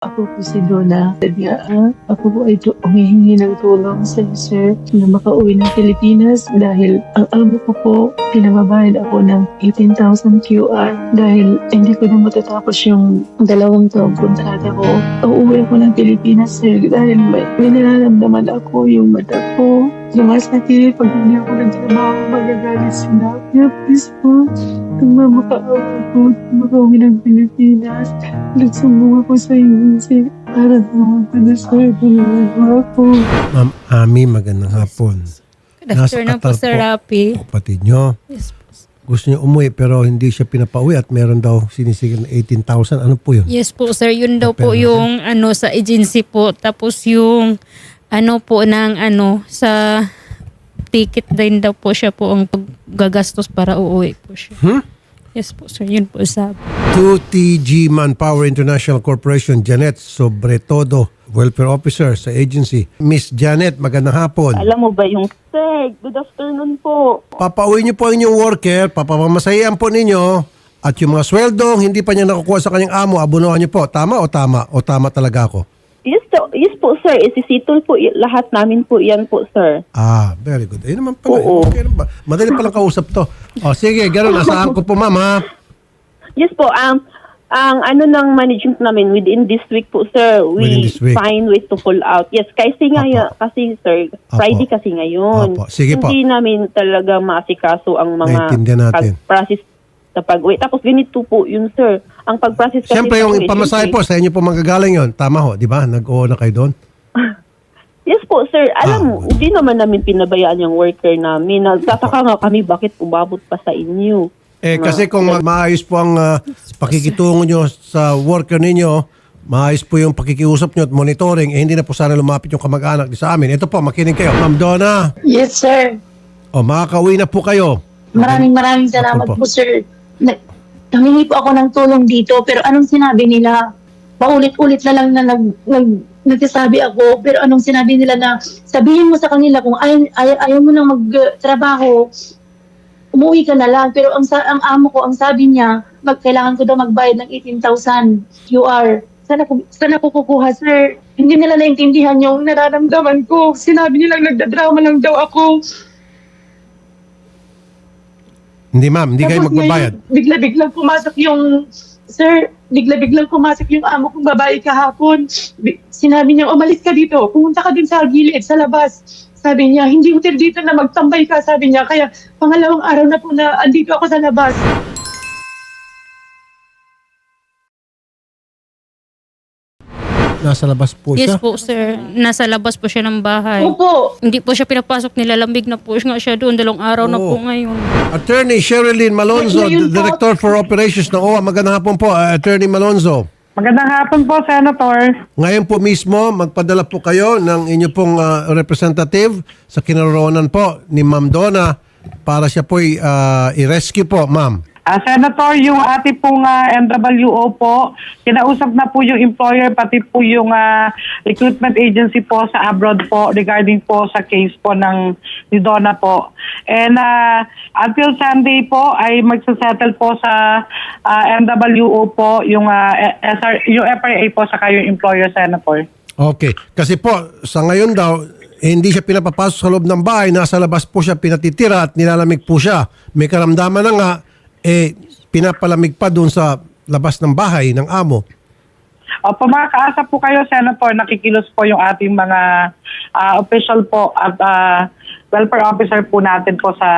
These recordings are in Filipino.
Ako po si Donna. Ako po ay humihingi ng tulong sa sir na makauwi ng Pilipinas dahil ang amo ko po, pinababayad ako ng 18,000 QR dahil hindi ko na matatapos yung 2 taong kontrata ko. Uuwi ako ng Pilipinas sir dahil may nararamdaman ako yung mata ko. Sumasakit pag hindi ako nagtrabaho, magagalit sila. Kaya please po, kung makaawa ko, makauwi ng Pilipinas, nagsumbong ako sa inyo sir para naman pinasaya ako. Ma'am Ami, magandang hapon. Good afternoon po, Sir Rapi. Kapatid nyo. Yes po. Gusto niya umuwi pero hindi siya pinapauwi at meron daw sinisigil na 18,000. Ano po yun? Yes po, sir. Yun daw po Pero- yung sa agency po. Tapos yung po ng sa ticket din daw po siya po ang gagastos para uuwi po siya. Yes po, sir. Yun po sabi. 2TG Manpower International Corporation, Janet Sobretodo, Welfare Officer sa agency. Miss Janet, magandang hapon. Alam mo ba yung sir? Good afternoon po. Papauwi niyo po ang inyong worker, papamasahihan po ninyo, at yung mga sweldong hindi pa niya nakukuha sa kanyang amo, abunuhan niyo po. Tama o tama? O tama talaga ako? Yes po sir, isisitol po lahat namin po yan po sir. Ah, very good. Ayun naman pala. Oo. Okay naman ba? Madali palang kausap to. O sige, gano'n. Asahan ko po, ma'am, ha? Yes po, ang ng management namin within this week po sir, Within we this week. find ways to pull out. Yes, kasi kasi sir, Friday kasi ngayon. Opo. Sige po. Hindi namin talaga maasikaso ang mga Naintindihan natin. process sa pag-uwi. Tapos ganito po yun sir, ang pag-process kasi Siyempre, yung ng pamasahe agency- po, sa inyo po manggagaling yon. Tama ho, di ba? Nag-oo na kayo doon? Yes po, sir. Alam mo, hindi naman namin pinabayaan yung worker namin. Nagtataka nga kami bakit umabot pa sa inyo. Kasi kung maayos po ang pakikitungo nyo sa worker ninyo, maayos po yung pakikiusap nyo at monitoring, hindi na po sana lumapit yung kamag-anak sa amin. Ito po, makinig kayo. Ma'am Donna, Yes sir. makakauwi na po kayo. Maraming salamat Opo. po sir. Humingi po ako ng tulong dito pero anong sinabi nila? Paulit-ulit na lang na nagsasabi ako pero anong sinabi nila na sabihin mo sa kanila kung ayaw mo nang magtrabaho, umuwi ka na lang. Pero ang amo ko, ang sabi niya, kailangan ko daw magbayad ng 18,000 QR. Sana ko kukuha, sir. Hindi nila naintindihan yung nararamdaman ko. Sinabi nilang nagdadrama lang daw ako. Hindi ma'am, hindi kayo Tapos magbabayad. ngayon, bigla-biglang pumasok yung, sir, bigla-biglang pumasok yung amo kong babae kahapon. Sinabi niya, umalis ka dito, pumunta ka din sa gilid, sa labas. Sabi niya, hindi hotel dito na magtambay ka, sabi niya. Kaya pangalawang araw na po na andito ako sa labas. Nasa labas po Yes siya. po, sir. Nasa labas po siya ng bahay. Opo. Hindi po siya pinapasok, nilalambig na po nga siya doon. 2 araw na po ngayon. Attorney Sherilyn Malonzo, Ngayon po- Director for Operations ng OWA. Magandang hapon po, Attorney Malonzo. Magandang hapon po, Senator. Ngayon po mismo, magpadala po kayo ng inyo pong representative sa kinaroonan po ni Ma'am Donna para siya po i-rescue po, ma'am. Senator, yung ating pong NWO po, kinausap na po yung employer, pati po yung recruitment agency po sa abroad po regarding po sa case po ni Donna po. And until Sunday po ay magsasettle po sa NWO po yung FRA po sa yung employer, Senator. Okay. Kasi po, sa ngayon daw, hindi siya pinapapasok sa loob ng bahay. Nasa labas po siya pinatitira at nilalamig po siya. May karamdaman na nga, pinapalamig pa doon sa labas ng bahay ng amo. Opo, makakaasa po kayo, Senator, nakikilos po yung ating mga official po at welfare officer po natin po sa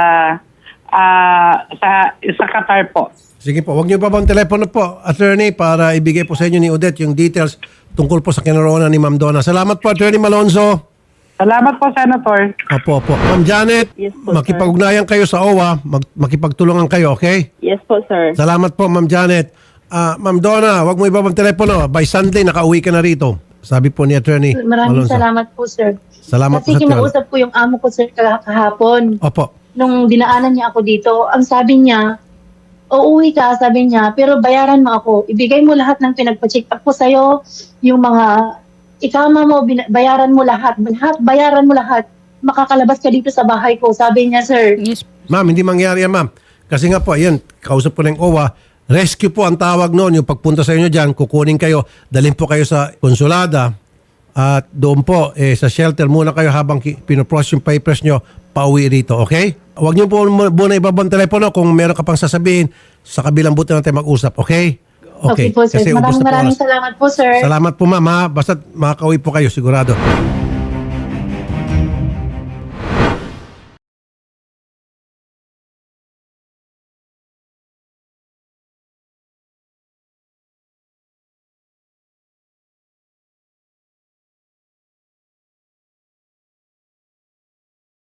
Qatar po. Sige po, huwag niyo pa bang telepono po, attorney, para ibigay po sa inyo ni Odette yung details tungkol po sa kinaroonan ni Ma'am Donna. Salamat po, Attorney Malonzo. Salamat po, Senator. Opo. Ma'am Janet, Yes po, makipag-ugnayan kayo sa OWA, makipagtulungan kayo, okay? Yes po, sir. Salamat po, Ma'am Janet. Ma'am Donna, huwag mo ibabang telepono. By Sunday, nakauwi ka na rito. Sabi po ni Attorney Maraming Malonzo. salamat po, sir. Salamat po Kasi sa tiwala. kinausap ko yung amo ko, sir, kahapon. Opo. Nung dinaanan niya ako dito, ang sabi niya, uuwi ka, sabi niya, pero bayaran mo ako. Ibigay mo lahat ng pinagpa-check up ko sa'yo, yung mga ikama mo, bayaran mo lahat, bayaran mo lahat. Makakalabas ka dito sa bahay ko, sabi niya, sir. Yes. Ma'am, hindi mangyari yan, ma'am. Kasi nga po, ayan, kausap ko ng OWA, Rescue po ang tawag noon. Yung pagpunta sa inyo dyan, kukunin kayo, dalhin po kayo sa konsulada at doon po sa shelter muna kayo habang pinoprocess yung papers nyo, pauwi rito, okay? Huwag niyo po muna ibabang telepono kung meron ka pang sasabihin, sa kabilang buti natin mag-usap, okay? Okay po, sir. Kasi ubos na po Maraming oras. salamat po, sir. Salamat po, ma'am. Ha? Basta makakauwi po kayo, sigurado.